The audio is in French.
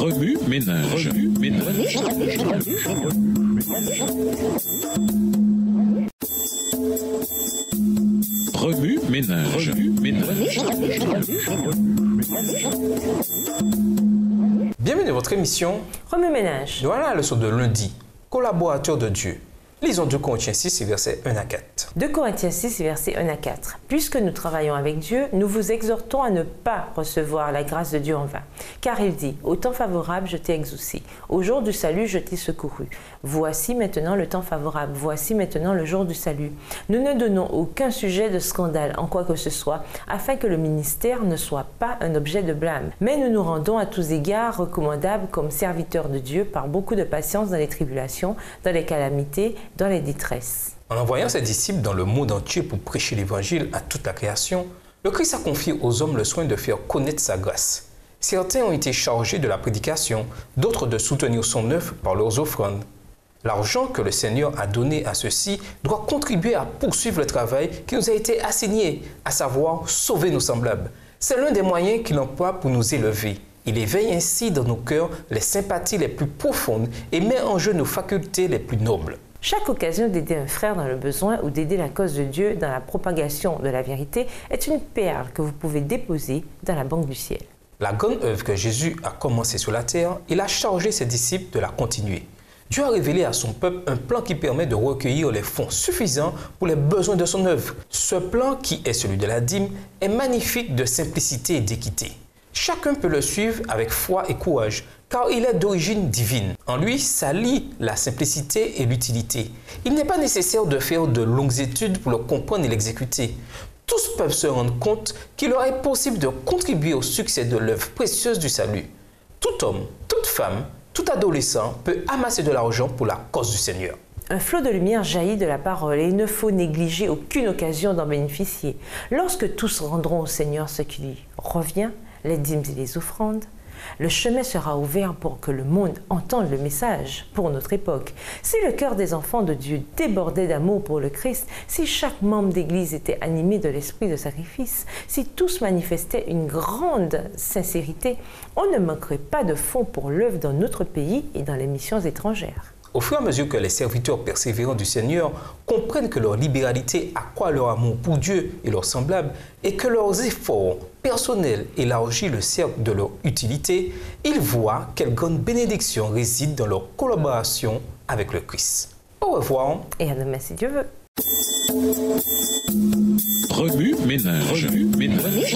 Remue ménage. Remue ménage. Bienvenue dans votre émission Remue ménage. Voilà la leçon de lundi. Collaborateur de Dieu. Lisons 2 Corinthiens 6, versets 1 à 4. 2 Corinthiens 6, versets 1 à 4. Puisque nous travaillons avec Dieu, nous vous exhortons à ne pas recevoir la grâce de Dieu en vain. Car il dit, au temps favorable, je t'ai exaucé. Au jour du salut, je t'ai secouru. Voici maintenant le temps favorable. Voici maintenant le jour du salut. Nous ne donnons aucun sujet de scandale en quoi que ce soit, afin que le ministère ne soit pas un objet de blâme. Mais nous nous rendons à tous égards recommandables comme serviteurs de Dieu par beaucoup de patience dans les tribulations, dans les calamités, dans les détresses. En envoyant ses disciples dans le monde entier pour prêcher l'évangile à toute la création, le Christ a confié aux hommes le soin de faire connaître sa grâce. Certains ont été chargés de la prédication, d'autres de soutenir son œuvre par leurs offrandes. L'argent que le Seigneur a donné à ceux-ci doit contribuer à poursuivre le travail qui nous a été assigné, à savoir sauver nos semblables. C'est l'un des moyens qu'il emploie pour nous élever. Il éveille ainsi dans nos cœurs les sympathies les plus profondes et met en jeu nos facultés les plus nobles. Chaque occasion d'aider un frère dans le besoin ou d'aider la cause de Dieu dans la propagation de la vérité est une perle que vous pouvez déposer dans la banque du ciel. La grande œuvre que Jésus a commencée sur la terre, il a chargé ses disciples de la continuer. Dieu a révélé à son peuple un plan qui permet de recueillir les fonds suffisants pour les besoins de son œuvre. Ce plan, qui est celui de la dîme, est magnifique de simplicité et d'équité. Chacun peut le suivre avec foi et courage, car il est d'origine divine. En lui s'allie la simplicité et l'utilité. Il n'est pas nécessaire de faire de longues études pour le comprendre et l'exécuter. Tous peuvent se rendre compte qu'il leur est possible de contribuer au succès de l'œuvre précieuse du salut. Tout homme, toute femme, tout adolescent peut amasser de l'argent pour la cause du Seigneur. Un flot de lumière jaillit de la parole et il ne faut négliger aucune occasion d'en bénéficier. Lorsque tous rendront au Seigneur ce qui lui revient, les dîmes et les offrandes, le chemin sera ouvert pour que le monde entende le message pour notre époque. Si le cœur des enfants de Dieu débordait d'amour pour le Christ, si chaque membre d'Église était animé de l'esprit de sacrifice, si tous manifestaient une grande sincérité, on ne manquerait pas de fonds pour l'œuvre dans notre pays et dans les missions étrangères. Au fur et à mesure que les serviteurs persévérants du Seigneur comprennent que leur libéralité accroît leur amour pour Dieu et leurs semblables et que leurs efforts personnels élargissent le cercle de leur utilité, ils voient quelle grande bénédiction réside dans leur collaboration avec le Christ. Au revoir. Et à demain si Dieu veut. Remue ménage. Remue ménage.